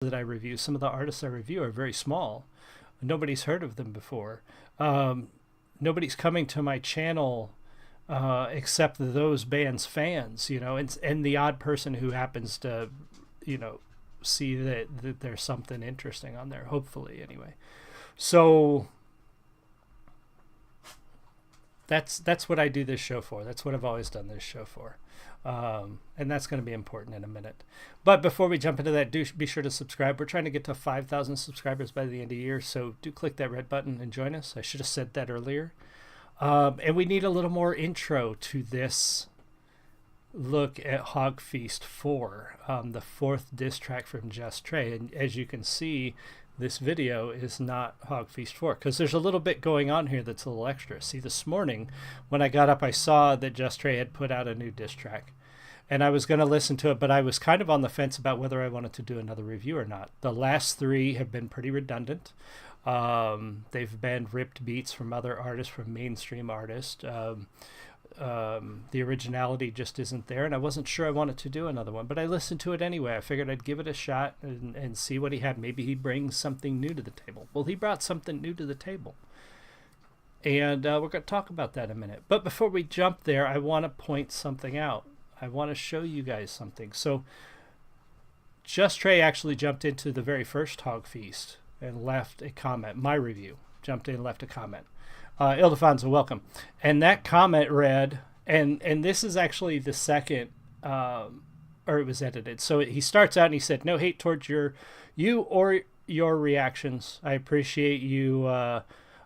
that I review, some of the artists I review are very small. Nobody's heard of them before. Nobody's coming to my channel except those bands' fans, and the odd person who happens to, see that there's something interesting on there, hopefully, anyway. So that's what I do this show for. That's what I've always done this show for. And that's going to be important in a minute. But before we jump into that, do be sure to subscribe. We're trying to get to 5,000 subscribers by the end of the year, so do click that red button and join us. I should have said that earlier. And we need a little more intro to this look at Hog Feast 4, the fourth diss track from Just Trey. And as you can see, this video is not Hog Feast 4 because there's a little bit going on here that's a little extra. See, this morning when I got up, I saw that Just Trey had put out a new diss track, and I was going to listen to it, but I was kind of on the fence about whether I wanted to do another review or not. The last three have been pretty redundant. They've been ripped beats from other artists, from mainstream artists. The originality just isn't there, and I wasn't sure I wanted to do another one, but I listened to it anyway. I figured I'd give it a shot and see what he had. Maybe he'd bring something new to the table. Well, he brought something new to the table, and we're going to talk about that in a minute. But before we jump there, I want to point something out. I want to show you guys something. So Just Trey actually jumped into the very first Hog Feast and left a comment. My review jumped in and left a comment. Ildefonso, welcome. And that comment read, and this is actually the second, or it was edited. So he starts out and he said, "No hate towards you or your reactions. I appreciate you." Oh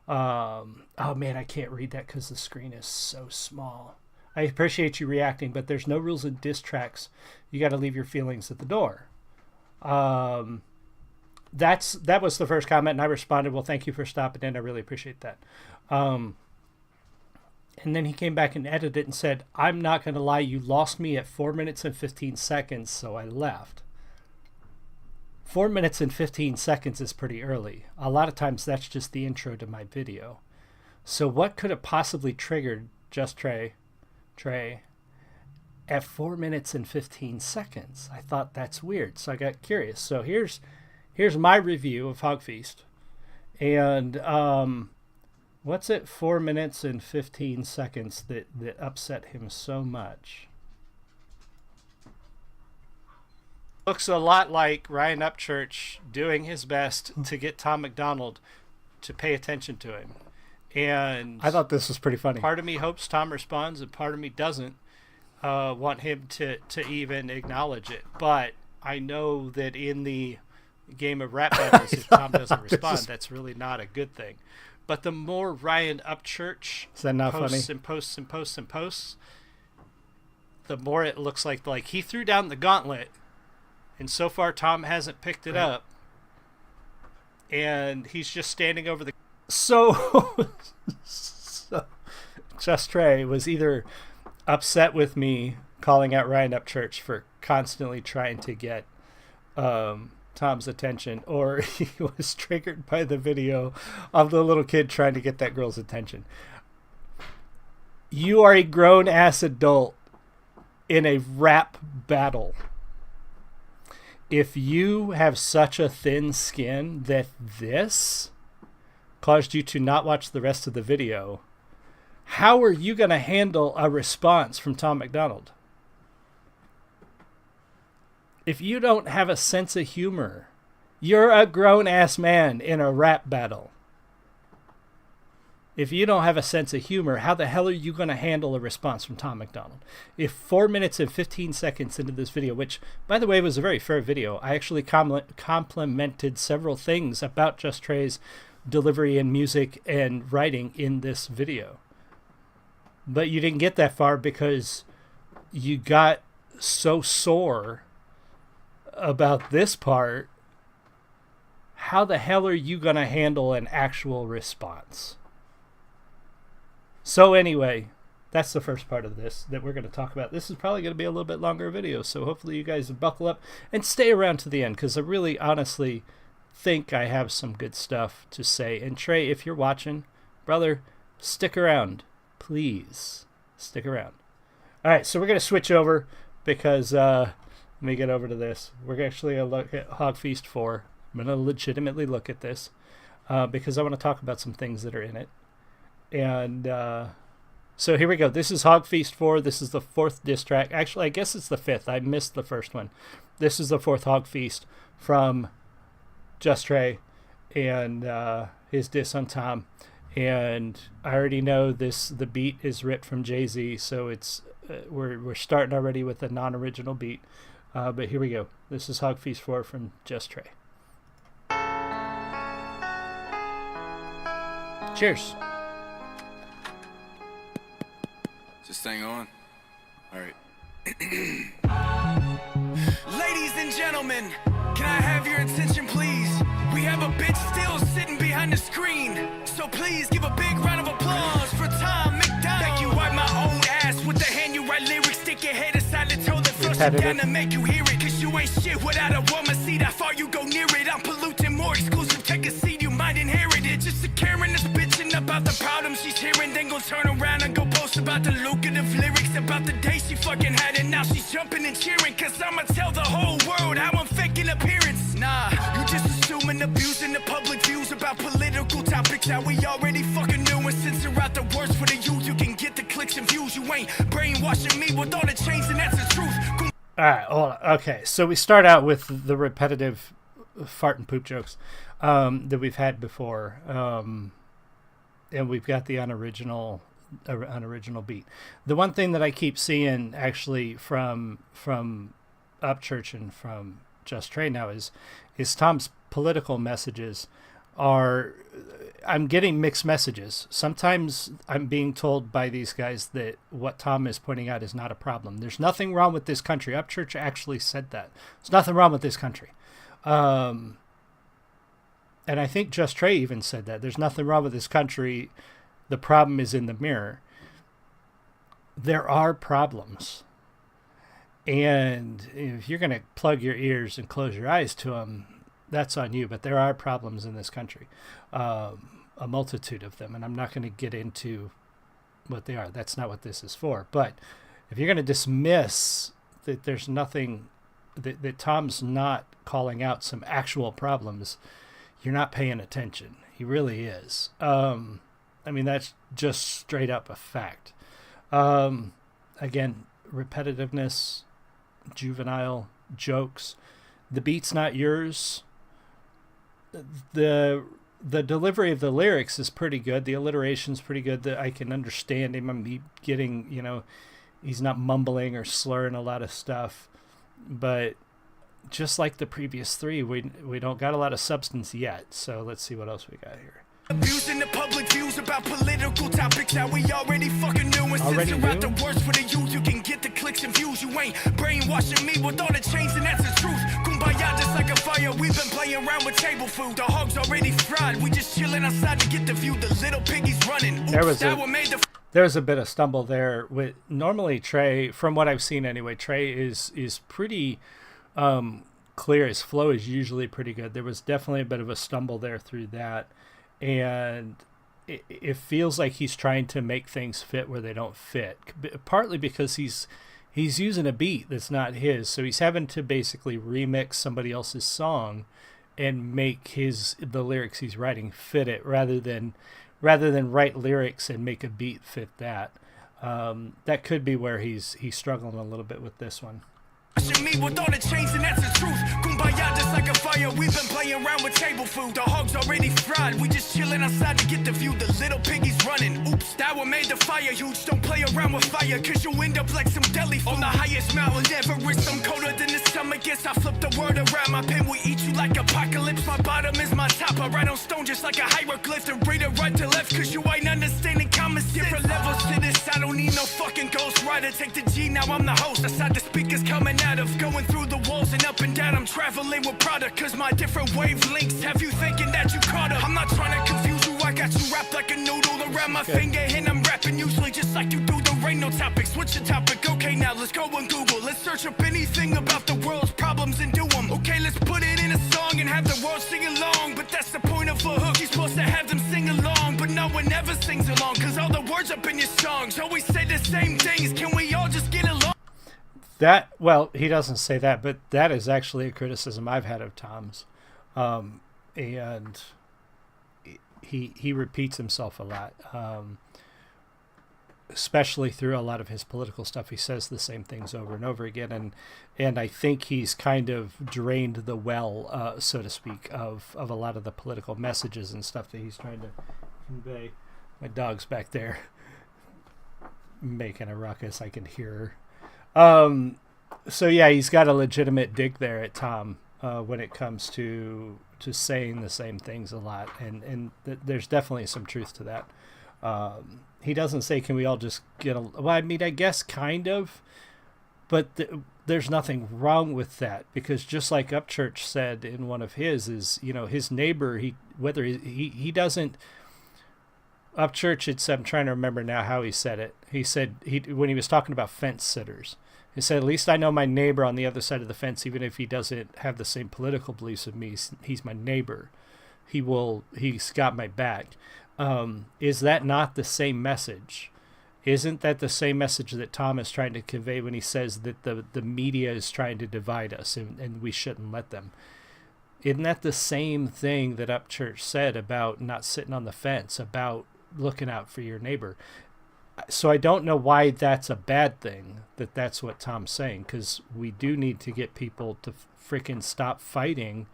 man, I can't read that because the screen is so small. I appreciate you reacting, but there's no rules in diss tracks. You got to leave your feelings at the door. That was the first comment, and I responded, "Well, thank you for stopping in. I really appreciate that." And then he came back and edited it and said, "I'm not going to lie, you lost me at 4 minutes and 15 seconds, so I left." 4 minutes and 15 seconds is pretty early. A lot of times that's just the intro to my video. So what could have possibly triggered Just Trey at 4 minutes and 15 seconds? I thought that's weird, so I got curious. So here's my review of Hog Feast. And what's it 4 minutes and 15 seconds that upset him so much? Looks a lot like Ryan Upchurch doing his best to get Tom McDonald to pay attention to him. And I thought this was pretty funny. Part of me hopes Tom responds, and part of me doesn't want him to even acknowledge it. But I know that in the game of rap battles, if Tom doesn't respond, that's really not a good thing. But the more Ryan Upchurch posts and posts and posts and posts, the more it looks like he threw down the gauntlet, and so far Tom hasn't picked it up, and he's just standing over the... So Just Trey was either upset with me calling out Ryan Upchurch for constantly trying to get Tom's attention, or he was triggered by the video of the little kid trying to get that girl's attention. You are a grown-ass adult in a rap battle. If you have such a thin skin that this caused you to not watch the rest of the video, how are you going to handle a response from Tom McDonald? If you don't have a sense of humor, you're a grown-ass man in a rap battle. If you don't have a sense of humor, how the hell are you going to handle a response from Tom McDonald? If 4 minutes and 15 seconds into this video, which, by the way, was a very fair video, I actually complimented several things about Just Trey's delivery and music and writing in this video. But you didn't get that far because you got so sore about this part. How the hell are you going to handle an actual response? So anyway, that's the first part of this that we're going to talk about. This is probably going to be a little bit longer video, so hopefully you guys buckle up and stay around to the end, because I really honestly think I have some good stuff to say. And Trey, if you're watching, brother, stick around. Please stick around. All right, so we're going to switch over because me get over to this. We're actually going to look at Hog Feast 4. I'm going to legitimately look at this because I want to talk about some things that are in it. And so here we go. This is Hog Feast 4. This is the 4th diss track. Actually, I guess it's the 5th. I missed the first one. This is the 4th Hog Feast from Just Trey and his diss on Tom. And I already know the beat is ripped from Jay-Z, so it's we're starting already with a non-original beat. But here we go. This is Hog Feast 4 from Just Trey. Cheers. Is this thing on? All right. Ladies and gentlemen, can I have your attention, please? We have a bitch still sitting behind the screen, so please give a big round of applause for Tom McDonald. Thank you, wipe my own ass with the hand you write lyrics. Stick your head aside and toe the first again to make you hear it. Cause you ain't shit without a woman. See that far you go near it. I'm polluting more exclusive. Take a seat, you might inherit it. Just a Karen that's bitching about the problems she's hearing. Then go turn around and go post about the lucrative lyrics about the day she fucking had it. Now she's jumping and cheering. Cause I'ma tell the whole world how I'm faking appearance. Nah, you just assuming abusing the public views about political topics that we already fucking knew. And censor out the worst for the youth. You can get the clicks and views. You ain't brainwashing me with all the chains, and that's the truth. All right, hold on. Okay, so we start out with the repetitive fart and poop jokes that we've had before, and we've got the unoriginal beat. The one thing that I keep seeing actually from Upchurch and from Just Trey now is Tom's political messages are. I'm getting mixed messages. Sometimes I'm being told by these guys that what Tom is pointing out is not a problem. There's nothing wrong with this country. Upchurch actually said that. There's nothing wrong with this country. And I think Just Trey even said that. There's nothing wrong with this country. The problem is in the mirror. There are problems. And if you're going to plug your ears and close your eyes to them, that's on you. But there are problems in this country. A multitude of them, and I'm not going to get into what they are. That's not what this is for. But if you're going to dismiss that there's nothing, that Tom's not calling out some actual problems, you're not paying attention. He really is. I mean, that's just straight up a fact. Again, repetitiveness, juvenile jokes. The beat's not yours. The delivery of the lyrics is pretty good. The alliteration's pretty good. I can understand him. I'm getting, he's not mumbling or slurring a lot of stuff. But just like the previous three, we don't got a lot of substance yet. So let's see what else we got here. Abusing the public views about political topics that we already fucking knew. And censor out the worst for the youth. You can get the clicks and views. You ain't brainwashing me with all the chains, and that's the truth. Kumbaya just like a fire. We've been playing around with table food. The hog's already fried. We just chilling outside to get the view. The little piggy's running. Oops, there was a bit of stumble there. With normally Trey, from what I've seen anyway, Trey is pretty clear. His flow is usually pretty good. There was definitely a bit of a stumble there through that. And it feels like he's trying to make things fit where they don't fit, partly because he's using a beat that's not his. So he's having to basically remix somebody else's song and make the lyrics he's writing fit it rather than write lyrics and make a beat fit that. That could be where he's struggling a little bit with this one. Me with all the chains, and that's the truth. Kumbaya just like a fire. We've been playing around with table food. The hog's already fried. We just chilling outside to get the view. The little piggy's running. Oops, that one made the fire huge. Don't play around with fire, cause you'll end up like some deli food. On the highest mountain Everest, I'm colder than the summer gets. I flip the word around. My pen will eat you like apocalypse. My bottom is my top. I write on stone just like a hieroglyph. And read it right to left, cause you ain't understanding common sense. Different levels to this. I don't need no fucking ghost rider. Take the G, now I'm the host. Aside the speakers coming out of going through the walls and up and down. I'm traveling with product, cause my different wavelengths have you thinking that you caught up. I'm not trying to confuse you. I got you wrapped like a noodle around my finger, and I'm rapping usually just like you do. There ain't no topic. Switch the topic. Okay, now let's go and Google. Let's search up anything about the world's problems and do them. Okay, let's put it in a song and have the world sing along. But that's the point of a hook. You're supposed to have them sing along, but no one ever sings along, cause all the words up in your songs always say the same things. Can we all just get along? Well, he doesn't say that, but that is actually a criticism I've had of Tom's. And he repeats himself a lot, especially through a lot of his political stuff. He says the same things over and over again, and I think he's kind of drained the well, so to speak, of a lot of the political messages and stuff that he's trying to convey. My dog's back there making a ruckus. I can hear her. So yeah, he's got a legitimate dig there at Tom when it comes to saying the same things a lot, and there's definitely some truth to that. He doesn't say, can we all just get well, I mean, I guess kind of, but there's nothing wrong with that, because just like Upchurch said in one of his, is, you know, his neighbor, he doesn't, Upchurch, I'm trying to remember now how he said it. He said, when he was talking about fence sitters, he said, at least I know my neighbor on the other side of the fence, even if he doesn't have the same political beliefs as me, he's my neighbor. He's got my back. Is that not the same message? Isn't that the same message that Tom is trying to convey when he says that the media is trying to divide us and we shouldn't let them? Isn't that the same thing that Upchurch said about not sitting on the fence, about looking out for your neighbor? So I don't know why that's a bad thing, that's what Tom's saying, because we do need to get people to freaking stop fighting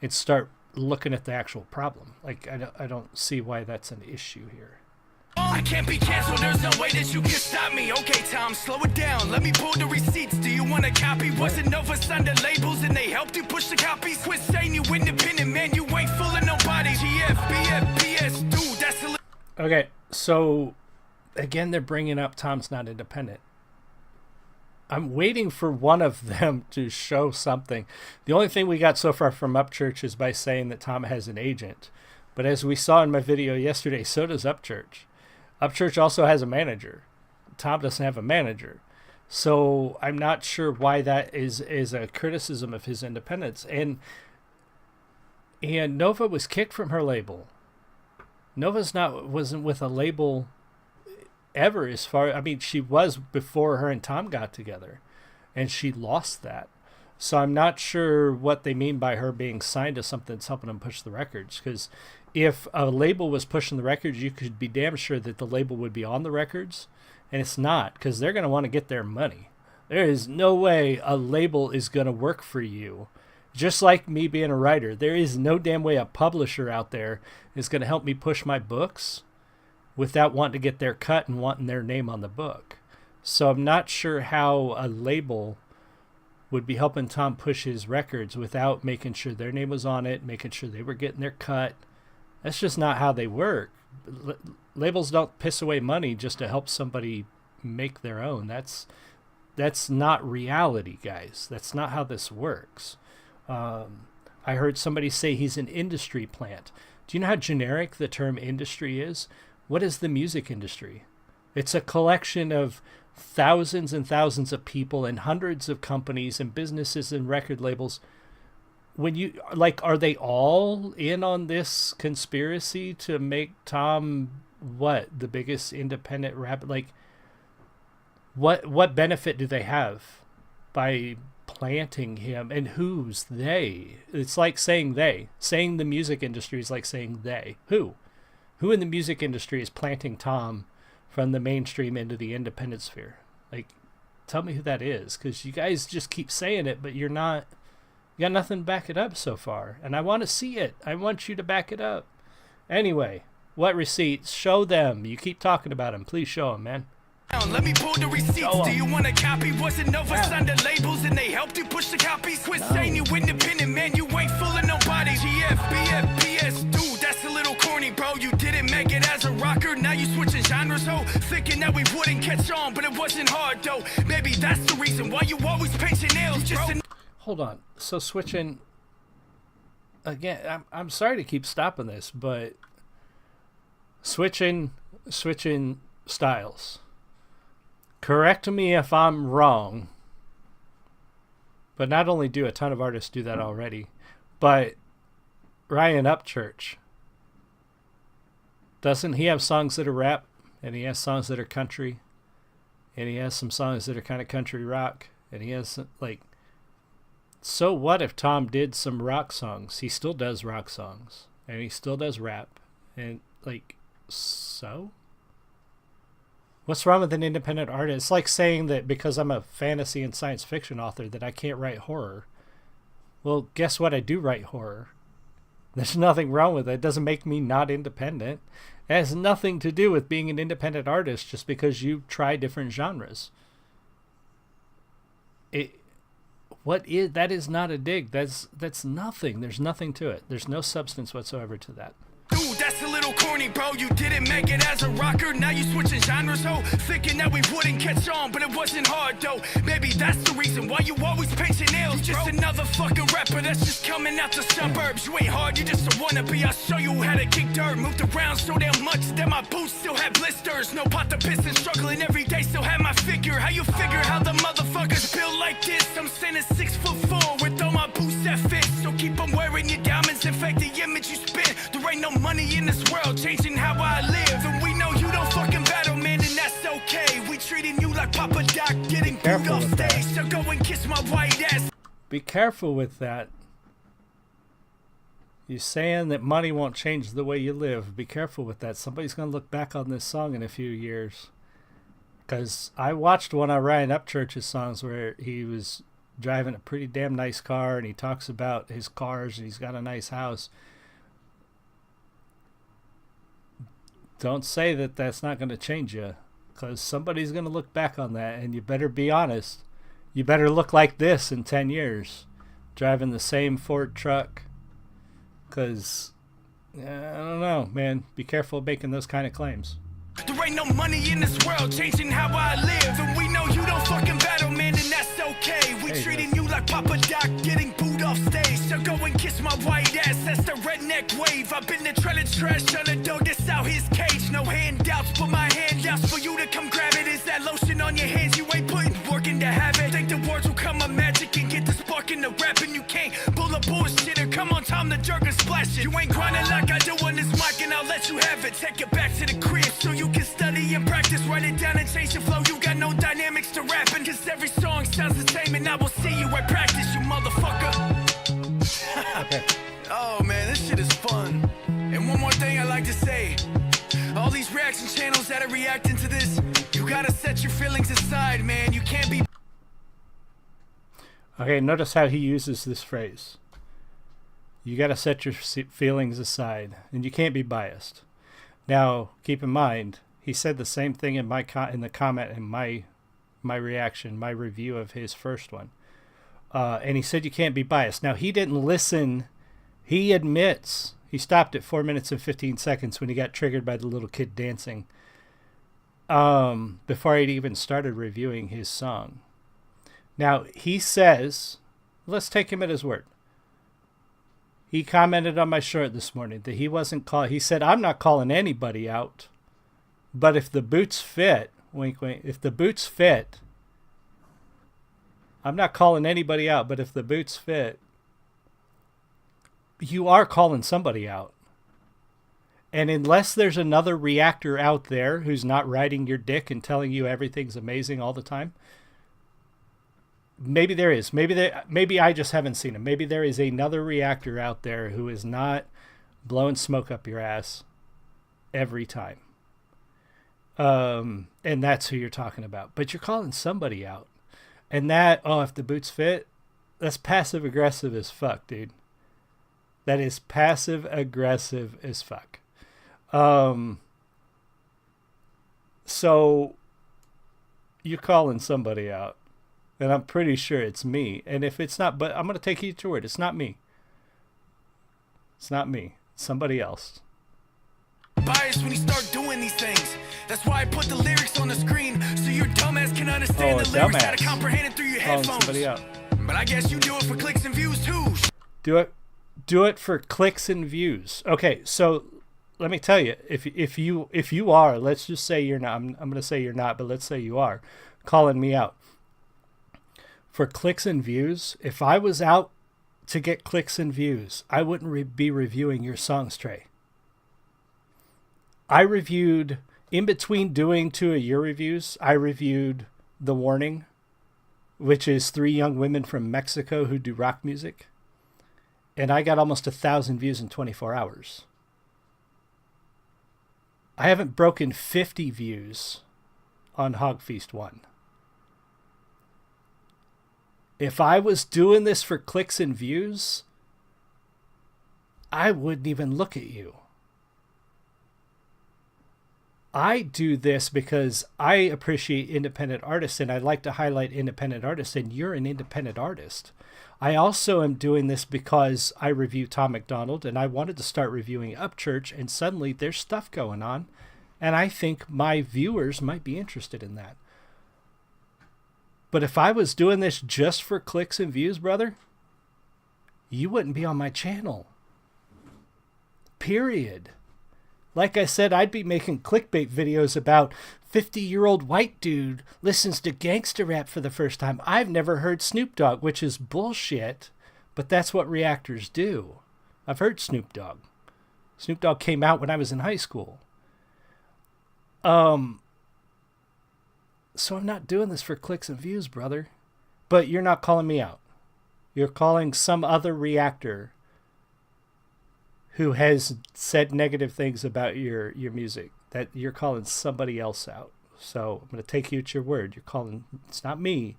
and start looking at the actual problem. Like, I don't see why that's an issue here. I can't be canceled, there's no way that you can stop me. Okay, Tom, slow it down, let me pull the receipts. Do you want a copy? Wasn't Nova signed the labels and they helped you push the copies? Quit saying you independent, man, you ain't fooling nobody. GF, BF, BS, dude, that's a Okay, so again, they're bringing up Tom's not independent. I'm waiting for one of them to show something. The only thing we got so far from Upchurch is by saying that Tom has an agent. But as we saw in my video yesterday, so does Upchurch. Upchurch also has a manager. Tom doesn't have a manager. So I'm not sure why that is a criticism of his independence. And Nova was kicked from her label. Nova's wasn't with a label ever, as far, I mean, she was before her and Tom got together, and she lost that. So I'm not sure what they mean by her being signed to something that's helping them push the records, because if a label was pushing the records, you could be damn sure that the label would be on the records, and it's not, because they're going to want to get their money. There is no way a label is going to work for you. Just like me being a writer, there is no damn way a publisher out there is going to help me push my books without wanting to get their cut and wanting their name on the book. So I'm not sure how a label would be helping Tom push his records without making sure their name was on it, making sure they were getting their cut. That's just not how they work. Labels don't piss away money just to help somebody make their own. That's not reality, guys. That's not how this works. I heard somebody say he's an industry plant. Do you know how generic the term industry is? What is the music industry? It's a collection of thousands and thousands of people and hundreds of companies and businesses and record labels. When you, like, are they all in on this conspiracy to make Tom the biggest independent rapper? Like, what benefit do they have by planting him? And who's they? It's like saying they. Saying the music industry is like saying they. Who in the music industry is planting Tom from the mainstream into the independent sphere? Like, tell me who that is, because you guys just keep saying it, but you got nothing to back it up so far, and I want to see it. I want you to back it up. Anyway, what receipts? Show them. You keep talking about them. Please show them, man. Let me pull the receipts. Do you want a copy? Wasn't Nova signed the labels and they helped you push the copies? Quit saying you independent, man, you ain't fooling nobody. GF, BF, BS, dude, that's a little corny, bro. You didn't make it as a rocker, now you switching genres, ho. Thinking that we wouldn't catch on, but it wasn't hard, though. Maybe that's the reason why you always paint your nails, bro. Hold on. So switching again, I'm sorry to keep stopping this, but switching styles. Correct me if I'm wrong, but not only do a ton of artists do that already, but Ryan Upchurch, doesn't he have songs that are rap, and he has songs that are country, and he has some songs that are kind of country rock, And he has, like, so what if Tom did some rock songs? He still does rock songs. And he still does rap. And, like, so? What's wrong with an independent artist? It's like saying that because I'm a fantasy and science fiction author that I can't write horror. Well, guess what? I do write horror. There's nothing wrong with it. It doesn't make me not independent. It has nothing to do with being an independent artist just because you try different genres. That is not a dig. That's nothing. There's nothing to it. There's no substance whatsoever to that. Dude, that's a little corny, bro. You didn't make it as a rocker. Now you switching genres, ho. Thinking that we wouldn't catch on, but it wasn't hard, though. Maybe that's the reason why you always paint your nails, you just another fucking rapper that's just coming out the suburbs. You ain't hard, you just a wannabe. I'll show you how to kick dirt. Moved around so damn much that my boots still had blisters. No pot to piss and struggling every day, still had my figure. How you figure how the motherfuckers built like this? I'm standing 6'4" with all my boots that fit. So keep on wearing your diamonds and fake the image you spit. There ain't no money in this world changing how I live, and we know you don't fucking battle, man, and that's okay. We treating you like Papa Doc getting booed off stage, so go and kiss my white ass. Be careful with that. You're saying that money won't change the way you live. Be careful with that. Somebody's going to look back on this song in a few years. Because I watched one of Ryan Upchurch's songs where he was driving a pretty damn nice car, and he talks about his cars, and he's got a nice house. Don't say that that's not going to change you, because somebody's going to look back on that, and you better be honest. You better look like this in 10 years, driving the same Ford truck, because, I don't know, man. Be careful of making those kind of claims. There ain't no money in this world changing how I live, and we know you don't fucking battle, man, and that's okay. We treating you like Papa Doc getting booed off stage, so go and kiss my white ass. That's the redneck wave. I've been the trailer trash on the dog that's out his cage. No handouts, but my handouts for you to come grab it. Is that lotion on your hands? You ain't putting work into habit. Think the words will come a magic and get the spark in the rap, and you can't pull a bullshitter. Come on, Tom, the jerk and splash it. You ain't grinding like I do on this mic, and I'll let you have it. Take it back to the crib so you can study and practice. Write it down and change your flow. You got no dynamics to rapping, cause every song sounds the same, and I will see you at practice, you motherfucker. Okay. Oh man, this shit is fun. And one more thing I like to say. All these reaction channels that are reacting to this, you gotta set your feelings aside, man. You can't be... Okay, notice how he uses this phrase. You gotta set your feelings aside, and you can't be biased. Now, keep in mind, he said the same thing in the comment in my reaction, my review of his first one. And he said you can't be biased. Now, he didn't listen. He admits he stopped at 4 minutes and 15 seconds when he got triggered by the little kid dancing before he'd even started reviewing his song. Now, he says, let's take him at his word. He commented on my short this morning that he wasn't he said, I'm not calling anybody out, but if the boots fit, wink, wink, if the boots fit, I'm not calling anybody out, but if the boots fit, you are calling somebody out. And unless there's another reactor out there who's not riding your dick and telling you everything's amazing all the time, maybe there is. Maybe I just haven't seen him. Maybe there is another reactor out there who is not blowing smoke up your ass every time. And that's who you're talking about. But you're calling somebody out. And that, if the boots fit, that's passive aggressive as fuck, dude. That is passive aggressive as fuck. So you're calling somebody out. And I'm pretty sure it's me. And if it's not, but I'm going to take you at your word. It's not me. It's not me. It's somebody else. Biased when you start doing these things. That's why I put the lyrics on the screen so your dumbass can understand the lyrics that are comprehended through your headphones. Somebody out. But I guess you do it for clicks and views too. Do it for clicks and views. Okay, so let me tell you, if you are, let's just say you're not. I'm going to say you're not, but let's say you are calling me out for clicks and views. If I was out to get clicks and views, I wouldn't be reviewing your songs, Trey. I reviewed, in between doing 2 of your reviews, I reviewed The Warning which is 3 young women from Mexico who do rock music. And I got almost 1,000 views in 24 hours. I haven't broken 50 views on Hog Feast 1. If I was doing this for clicks and views, I wouldn't even look at you. I do this because I appreciate independent artists and I like to highlight independent artists, and you're an independent artist. I also am doing this because I review Tom McDonald and I wanted to start reviewing Upchurch, and suddenly there's stuff going on and I think my viewers might be interested in that. But if I was doing this just for clicks and views, brother, you wouldn't be on my channel. Period. Like I said, I'd be making clickbait videos about 50-year-old white dude listens to gangster rap for the first time. I've never heard Snoop Dogg, which is bullshit, but that's what reactors do. I've heard Snoop Dogg. Snoop Dogg came out when I was in high school. So I'm not doing this for clicks and views, brother. But you're not calling me out. You're calling some other reactor who has said negative things about your music, that you're calling somebody else out. So I'm going to take you at your word. You're calling, it's not me,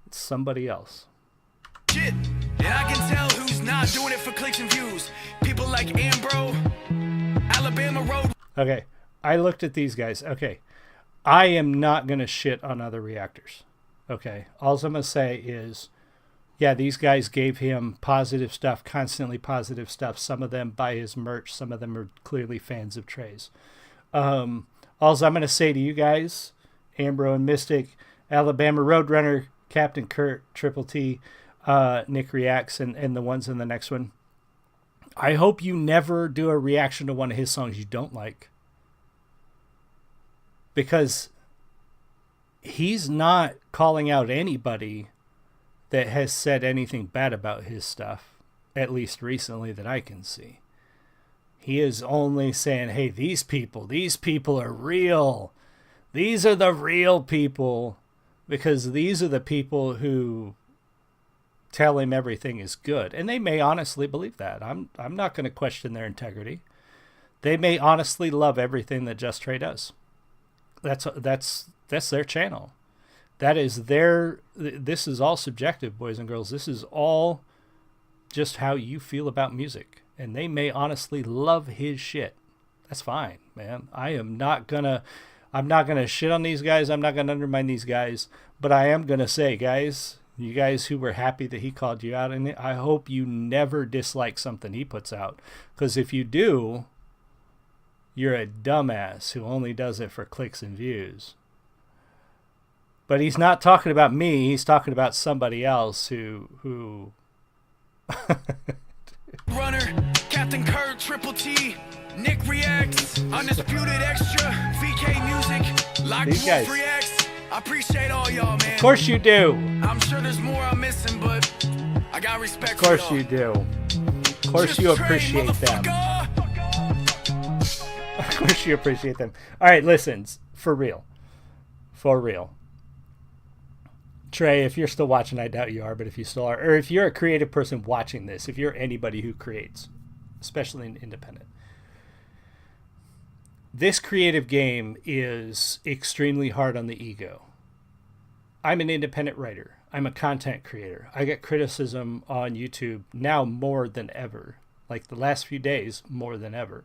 it's somebody else. Shit, and I can tell who's not doing it for clicks and views. People like Ambro, Alabama Road. Okay, I looked at these guys. Okay, I am not going to shit on other reactors. Okay, all I'm going to say is, yeah, these guys gave him positive stuff, constantly positive stuff. Some of them buy his merch. Some of them are clearly fans of Trey's. All I'm going to say to you guys, Ambro and Mystic, Alabama Roadrunner, Captain Kurt, Triple T, Nick Reacts, and the ones in the next one, I hope you never do a reaction to one of his songs you don't like. Because he's not calling out anybody that has said anything bad about his stuff, at least recently that I can see. He is only saying, hey, these people are real. These are the real people, because these are the people who tell him everything is good. And they may honestly believe that. I'm not going to question their integrity. They may honestly love everything that Just Trey does. That's their channel. That is this is all subjective, boys and girls. This is all just how you feel about music. And they may honestly love his shit. That's fine, man. I'm not gonna shit on these guys. I'm not gonna undermine these guys. But I am gonna say, guys, you guys who were happy that he called you out, and I hope you never dislike something he puts out. Because if you do, you're a dumbass who only does it for clicks and views. But he's not talking about me. He's talking about somebody else who Runner, Captain Kurt, Triple T, Nick Reacts, Undisputed Extra, VK Music, Lock These guys. Reacts. I appreciate all y'all, man. Of course you do. I'm sure there's more I'm missing, but I got respect Of course for y'all. you do. Of course you appreciate them. Of course you appreciate them. All right, listen, for real. For real. Trey, if you're still watching, I doubt you are, but if you still are, or if you're a creative person watching this, if you're anybody who creates, especially in independent, this creative game is extremely hard on the ego. I'm an independent writer. I'm a content creator. I get criticism on YouTube now more than ever. Like the last few days, more than ever.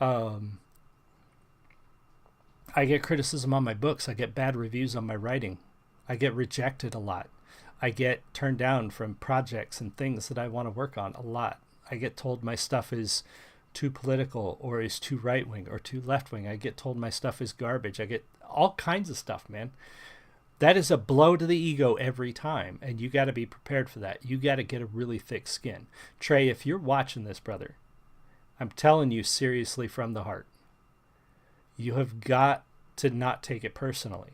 I get criticism on my books. I get bad reviews on my writing. I get rejected a lot. I get turned down from projects and things that I want to work on a lot. I get told my stuff is too political or is too right-wing or too left-wing. I get told my stuff is garbage. I get all kinds of stuff, man. That is a blow to the ego every time, and you got to be prepared for that. You got to get a really thick skin. Trey, if you're watching this, brother, I'm telling you seriously from the heart, you have got to not take it personally.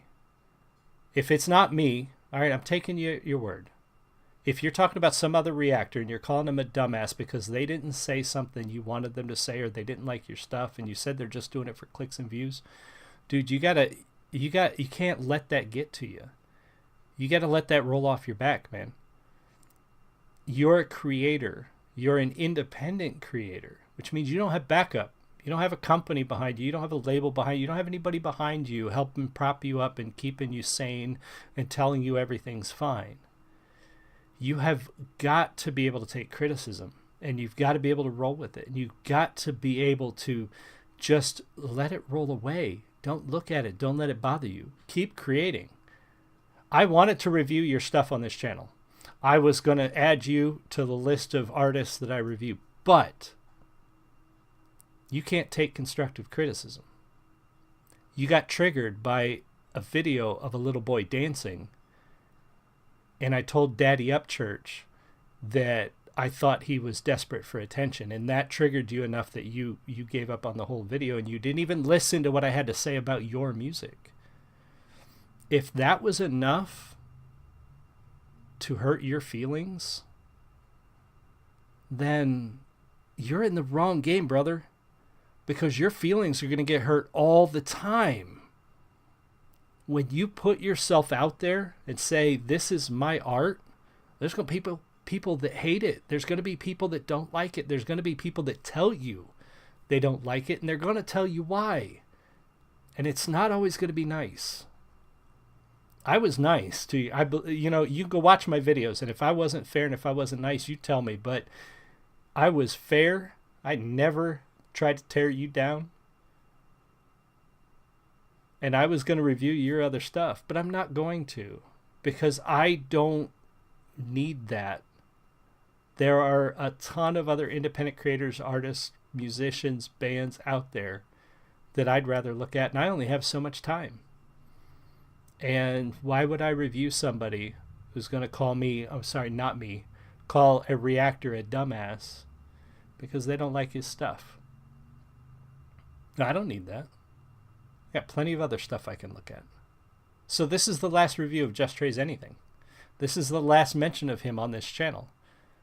If it's not me, all right, I'm taking your word. If you're talking about some other reactor and you're calling them a dumbass because they didn't say something you wanted them to say, or they didn't like your stuff and you said they're just doing it for clicks and views, dude, you can't let that get to you. You got to let that roll off your back, man. You're a creator. You're an independent creator, which means you don't have backup. You don't have a company behind you. You don't have a label behind you. You don't have anybody behind you helping prop you up and keeping you sane and telling you everything's fine. You have got to be able to take criticism, and you've got to be able to roll with it. And you've got to be able to just let it roll away. Don't look at it. Don't let it bother you. Keep creating. I wanted to review your stuff on this channel. I was going to add you to the list of artists that I review, but you can't take constructive criticism. You got triggered by a video of a little boy dancing, and I told Daddy Upchurch that I thought he was desperate for attention, and that triggered you enough that you gave up on the whole video, and you didn't even listen to what I had to say about your music. If that was enough to hurt your feelings, then you're in the wrong game, brother, because your feelings are going to get hurt all the time. When you put yourself out there and say, this is my art, there's going to be people that hate it. There's going to be people that don't like it. There's going to be people that tell you they don't like it, and they're going to tell you why. And it's not always going to be nice. I was nice to you. You can go watch my videos, and if I wasn't fair and if I wasn't nice, you tell me. But I was fair. I never tried to tear you down. And I was going to review your other stuff, but I'm not going to, because I don't need that. There are a ton of other independent creators, artists, musicians, bands out there that I'd rather look at, and I only have so much time. And why would I review somebody who's going to call me, call a reactor a dumbass because they don't like his stuff? No, I don't need that. I got plenty of other stuff I can look at. So this is the last review of Just Trey's Anything. This is the last mention of him on this channel.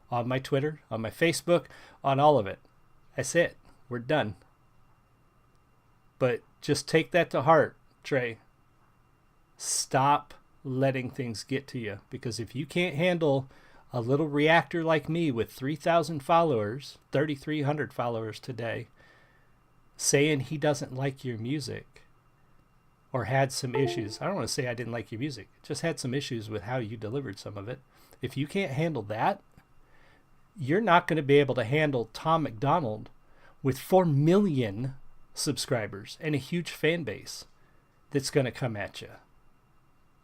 On my Twitter, on my Facebook, on all of it. That's it. We're done. But just take that to heart, Trey. Stop letting things get to you, because if you can't handle a little reactor like me with 3,000 followers, 3,300 followers today, saying he doesn't like your music or had some issues. I don't want to say I didn't like your music. Just had some issues with how you delivered some of it. If you can't handle that, you're not going to be able to handle Tom McDonald with 4 million subscribers and a huge fan base that's going to come at you.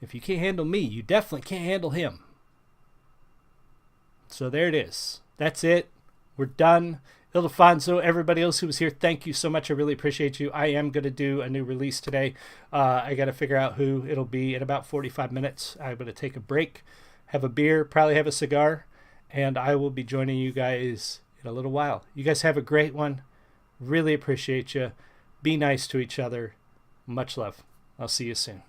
If you can't handle me, you definitely can't handle him. So there it is. That's it. We're done. Ildefonso, everybody else who was here, thank you so much. I really appreciate you. I am going to do a new release today. I got to figure out who it'll be in about 45 minutes. I'm going to take a break, have a beer, probably have a cigar, and I will be joining you guys in a little while. You guys have a great one. Really appreciate you. Be nice to each other. Much love. I'll see you soon.